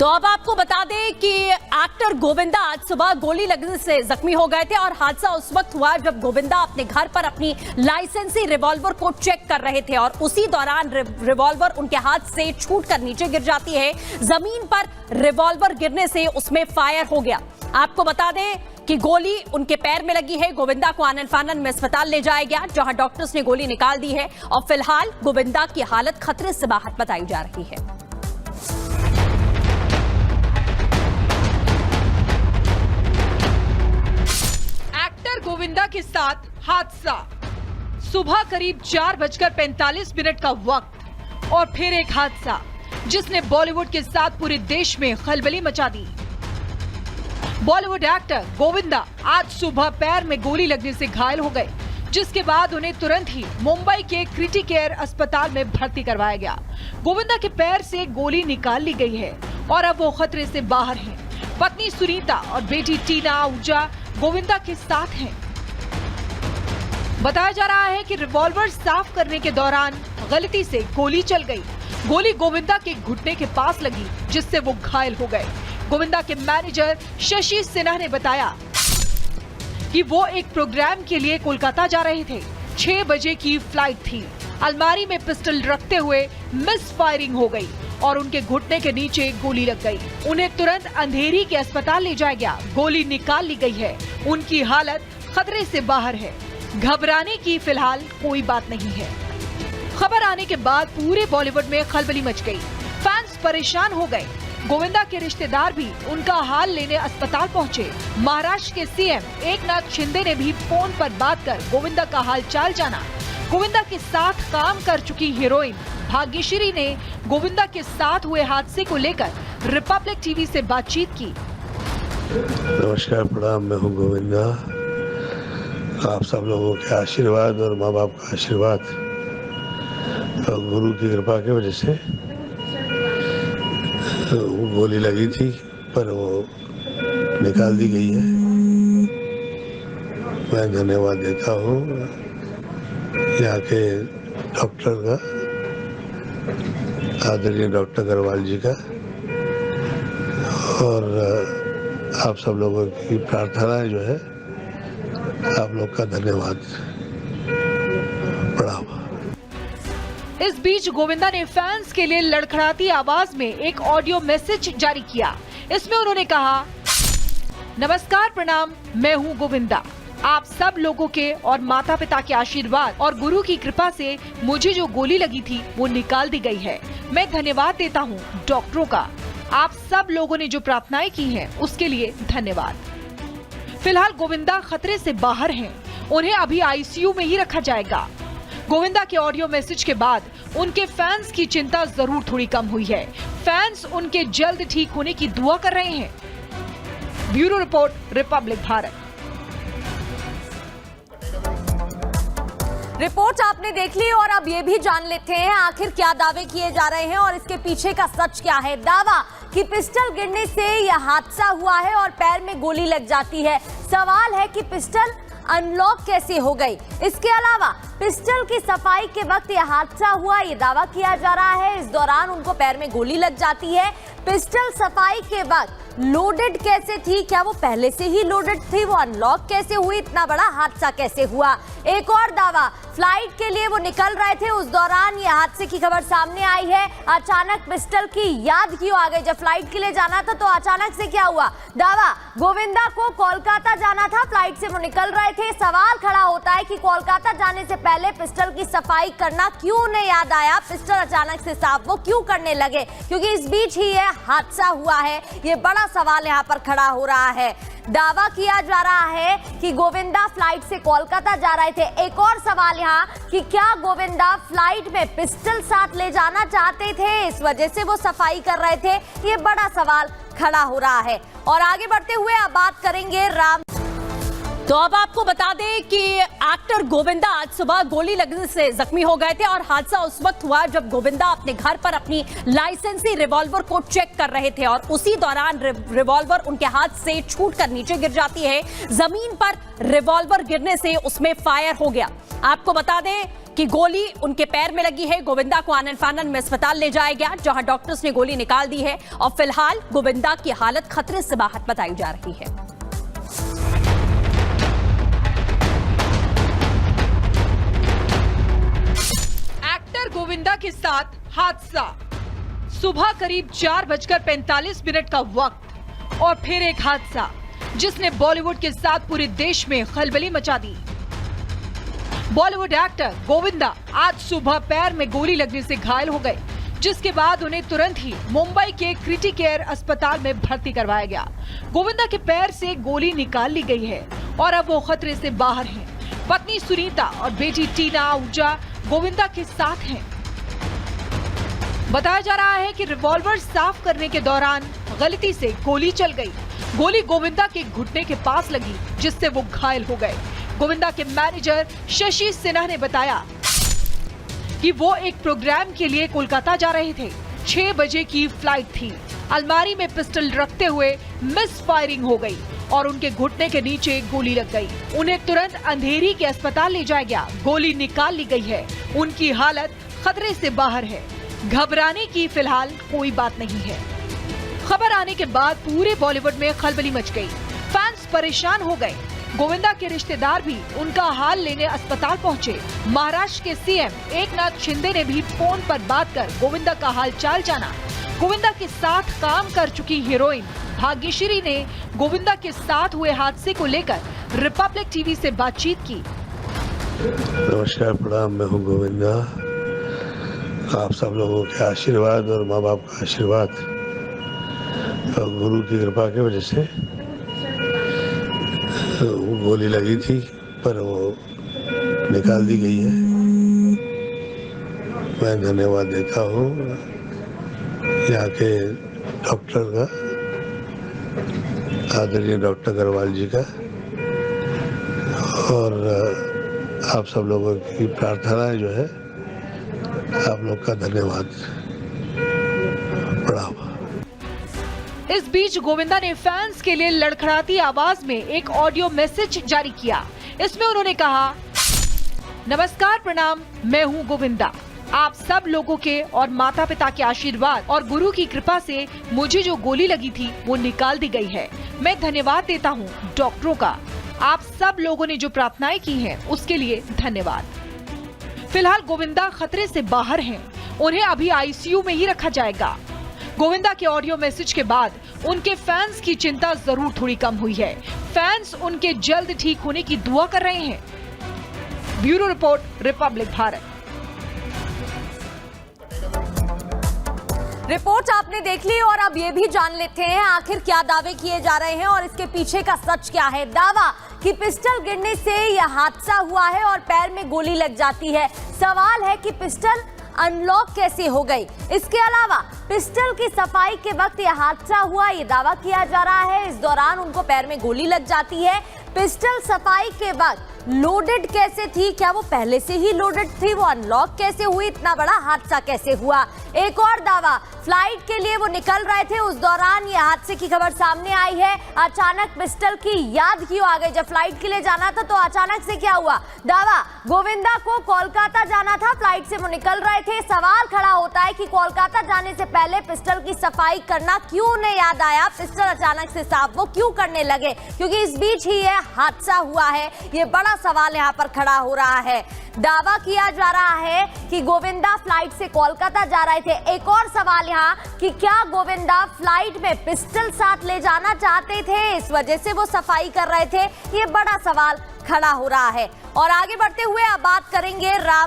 तो अब आपको बता दें कि एक्टर गोविंदा आज सुबह गोली लगने से जख्मी हो गए थे और हादसा उस वक्त हुआ जब गोविंदा अपने घर पर अपनी लाइसेंसी रिवॉल्वर को चेक कर रहे थे और उसी दौरान रिवॉल्वर उनके हाथ से छूटकर नीचे गिर जाती है। जमीन पर रिवॉल्वर गिरने से उसमें फायर हो गया। आपको बता दें कि गोली उनके पैर में लगी है। गोविंदा को आनन फानन में अस्पताल ले जाया गया जहां डॉक्टर्स ने गोली निकाल दी है और फिलहाल गोविंदा की हालत खतरे से बाहर बताई जा रही है। गोविंदा के साथ हादसा। सुबह करीब 4:45 का वक्त और फिर एक हादसा जिसने बॉलीवुड के साथ पूरे देश में खलबली मचा दी। बॉलीवुड एक्टर गोविंदा आज सुबह पैर में गोली लगने से घायल हो गए, जिसके बाद उन्हें तुरंत ही मुंबई के क्रिटिकेयर अस्पताल में भर्ती करवाया गया। गोविंदा के पैर से गोली निकाल ली गई है और अब वो खतरे से बाहर हैं। पत्नी सुनीता और बेटी टीना आहूजा गोविंदा के साथ हैं। बताया जा रहा है कि रिवॉल्वर साफ करने के दौरान गलती से गोली चल गई। गोली गोविंदा के घुटने के पास लगी, जिससे वो घायल हो गए। गोविंदा के मैनेजर शशि सिन्हा ने बताया कि वो एक प्रोग्राम के लिए कोलकाता जा रहे थे। 6 बजे की फ्लाइट थी। अलमारी में पिस्टल रखते हुए मिस फायरिंग हो गई और उनके घुटने के नीचे गोली लग गई। उन्हें तुरंत अंधेरी के अस्पताल ले जाया गया। गोली निकाल ली गई है। उनकी हालत खतरे से बाहर है। घबराने की फिलहाल कोई बात नहीं है। खबर आने के बाद पूरे बॉलीवुड में खलबली मच गई। फैंस परेशान हो गए। गोविंदा के रिश्तेदार भी उनका हाल लेने अस्पताल पहुंचे। महाराष्ट्र के सीएम एकनाथ शिंदे ने भी फोन पर बात कर गोविंदा का हाल चाल जाना। गोविंदा के साथ काम कर चुकी हीरोइन भाग्यश्री ने गोविंदा के साथ हुए हादसे को लेकर रिपब्लिक टीवी से बातचीत की। नमस्कार, प्रणाम। मैं हूँ गोविंदा। आप सब लोगों के आशीर्वाद और माँ बाप का आशीर्वाद और गुरु की कृपा की वजह से वो गोली लगी थी, पर वो निकाल दी गई है। मैं धन्यवाद देता हूँ यहाँ के डॉक्टर का, आदरणीय डॉक्टर अग्रवाल जी का, और आप सब लोगों की प्रार्थनाएं जो है, आप लोग का धन्यवाद। प्रणाम। इस बीच गोविंदा ने फैंस के लिए लड़खड़ाती आवाज में एक ऑडियो मैसेज जारी किया। इसमें उन्होंने कहा, नमस्कार, प्रणाम, मैं हूं गोविंदा। आप सब लोगों के और माता पिता के आशीर्वाद और गुरु की कृपा से मुझे जो गोली लगी थी वो निकाल दी गई है। मैं धन्यवाद देता हूँ डॉक्टरों का। आप सब लोगों ने जो प्रार्थनाएं की हैं उसके लिए धन्यवाद। फिलहाल गोविंदा खतरे से बाहर हैं। उन्हें अभी आईसीयू में ही रखा जाएगा। गोविंदा के ऑडियो मैसेज के बाद उनके फैंस की चिंता जरूर थोड़ी कम हुई है। फैंस उनके जल्द ठीक होने की दुआ कर रहे हैं। Bureau report, Republic Bharat. Report आपने देख ली और अब ये भी जान लेते हैं आखिर क्या दावे किए जा रहे हैं और इसके पीछे का सच क्या है। दावा कि पिस्टल गिरने से यह हादसा हुआ है और पैर में गोली लग जाती है। सवाल है कि पिस्टल अनलॉक कैसे हो गई। इसके अलावा पिस्टल की सफाई के वक्त यह हादसा हुआ, ये दावा किया जा रहा है। इस दौरान उनको पैर में गोली लग जाती है। पिस्टल सफाई के वक्त लोडेड कैसे थी, क्या वो पहले से ही लोडेड थी, वो अनलॉक कैसे हुई, इतना बड़ा हादसा कैसे हुआ। एक और दावा, फ्लाइट के लिए वो निकल रहे थे, उस दौरान ये हादसे की खबर सामने आई है। अचानक पिस्टल की याद क्यों आ गई। जब फ्लाइट के लिए जाना था तो अचानक से क्या हुआ। दावा, गोविंदा को कोलकाता जाना था, फ्लाइट से वो निकल रहे थे। सवाल खड़ा होता है कि कोलकाता जाने से पहले पिस्टल की सफाई करना क्यों उन्हें याद आया। पिस्टल अचानक से साफ वो क्यों करने लगे, क्योंकि इस बीच ही यह हादसा हुआ है। ये बड़ा सवाल यहाँ पर खड़ा हो रहा है। दावा किया जा रहा है कि गोविंदा फ्लाइट से कोलकाता जा रहे थे। एक और सवाल यहाँ कि क्या गोविंदा फ्लाइट में पिस्टल साथ ले जाना चाहते थे, इस वजह से वो सफाई कर रहे थे। ये बड़ा सवाल खड़ा हो रहा है। और आगे बढ़ते हुए अब बात करेंगे राम। तो अब आपको बता दें कि एक्टर गोविंदा आज सुबह गोली लगने से जख्मी हो गए थे और हादसा उस वक्त हुआ जब गोविंदा अपने घर पर अपनी लाइसेंसी रिवॉल्वर को चेक कर रहे थे और उसी दौरान रिवॉल्वर उनके हाथ से छूटकर नीचे गिर जाती है। जमीन पर रिवॉल्वर गिरने से उसमें फायर हो गया। आपको बता दें कि गोली उनके पैर में लगी है। गोविंदा को आनन फानन में अस्पताल ले जाया गया, जहां डॉक्टर्स ने गोली निकाल दी है और फिलहाल गोविंदा की हालत खतरे से बाहर बताई जा रही है। एक्टर गोविंदा के साथ हादसा। सुबह करीब 4:45 का वक्त और फिर एक हादसा जिसने बॉलीवुड के साथ पूरे देश में खलबली मचा दी। बॉलीवुड एक्टर गोविंदा आज सुबह पैर में गोली लगने से घायल हो गए, जिसके बाद उन्हें तुरंत ही मुंबई के क्रिटिकेयर अस्पताल में भर्ती करवाया गया। गोविंदा के पैर से गोली निकाल ली गई है और अब वो खतरे से बाहर हैं। पत्नी सुनीता और बेटी टीना आहूजा गोविंदा के साथ हैं। बताया जा रहा है कि रिवॉल्वर साफ करने के दौरान गलती से गोली चल गई। गोली गोविंदा के घुटने के पास लगी, जिससे वो घायल हो गए। गोविंदा के मैनेजर शशि सिन्हा ने बताया कि वो एक प्रोग्राम के लिए कोलकाता जा रहे थे। 6 बजे की फ्लाइट थी। अलमारी में पिस्टल रखते हुए मिस फायरिंग हो गई और उनके घुटने के नीचे गोली लग गई। उन्हें तुरंत अंधेरी के अस्पताल ले जाया गया। गोली निकाल ली गई है। उनकी हालत खतरे से बाहर है। घबराने की फिलहाल कोई बात नहीं है। खबर आने के बाद पूरे बॉलीवुड में खलबली मच गई। फैंस परेशान हो गए। गोविंदा के रिश्तेदार भी उनका हाल लेने अस्पताल पहुंचे। महाराष्ट्र के सीएम एकनाथ शिंदे ने भी फोन पर बात कर गोविंदा का हाल चाल जाना। गोविंदा के साथ काम कर चुकी हीरोइन भाग्यश्री ने गोविंदा के साथ हुए हादसे को लेकर रिपब्लिक टीवी से बातचीत की। नमस्कार, प्रणाम। मैं हूँ गोविंदा। आप सब लोगों के आशीर्वाद और माँ बाप का आशीर्वाद और गुरु की कृपा की वजह से वो गोली लगी थी, पर वो निकाल दी गई है। मैं धन्यवाद देता हूँ यहाँ के डॉक्टर का, आदरणीय डॉक्टर अग्रवाल जी का, और आप सब लोगों की प्रार्थना जो है, आप लोग का धन्यवाद। प्रणाम। इस बीच गोविंदा ने फैंस के लिए लड़खड़ाती आवाज में एक ऑडियो मैसेज जारी किया। इसमें उन्होंने कहा, नमस्कार, प्रणाम, मैं हूं गोविंदा। आप सब लोगों के और माता पिता के आशीर्वाद और गुरु की कृपा से मुझे जो गोली लगी थी वो निकाल दी गई है। मैं धन्यवाद देता हूं डॉक्टरों का। आप सब लोगों ने जो प्रार्थनाएं की हैं उसके लिए धन्यवाद। फिलहाल गोविंदा खतरे से बाहर हैं। उन्हें अभी आईसीयू में ही रखा जाएगा। गोविंदा के ऑडियो मैसेज के बाद उनके फैंस की चिंता जरूर थोड़ी कम हुई है। फैंस उनके जल्द ठीक होने की दुआ कर रहे हैं। Bureau report, Republic Bharat. Report आपने देख ली और अब ये भी जान लेते हैं आखिर क्या दावे किए जा रहे हैं और इसके पीछे का सच क्या है। दावा कि पिस्टल गिरने से यह हादसा हुआ है और पैर में गोली लग जाती है। सवाल है कि पिस्टल अनलॉक कैसे हो गई। इसके अलावा पिस्टल की सफाई के वक्त यह हादसा हुआ, ये दावा किया जा रहा है। इस दौरान उनको पैर में गोली लग जाती है। पिस्टल सफाई के वक्त लोडेड कैसे थी, क्या वो पहले से ही लोडेड थी, वो अनलॉक कैसे हुई, इतना बड़ा हादसा कैसे हुआ। एक और दावा, फ्लाइट के लिए वो निकल रहे थे, उस दौरान ये हादसे की खबर सामने आई है। अचानक पिस्टल की याद क्यों आ गई। जब फ्लाइट के लिए जाना था तो अचानक से क्या हुआ। दावा, गोविंदा को कोलकाता जाना था, फ्लाइट से वो निकल रहे थे। सवाल खड़ा होता है कि कोलकाता जाने से पहले पिस्टल की सफाई करना क्यों उन्हें याद आया, पिस्टल अचानक से साफ वो क्यों करने लगे, क्योंकि इस बीच ही यह हादसा हुआ है। ये बड़ा सवाल यहाँ पर खड़ा हो रहा है। दावा किया जा रहा है कि गोविंदा फ्लाइट से कोलकाता जा रहे थे। एक और सवाल यहाँ कि क्या गोविंदा फ्लाइट में पिस्टल साथ ले जाना चाहते थे, इस वजह से वो सफाई कर रहे थे। ये बड़ा सवाल खड़ा हो रहा है। और आगे बढ़ते हुए अब बात करेंगे राम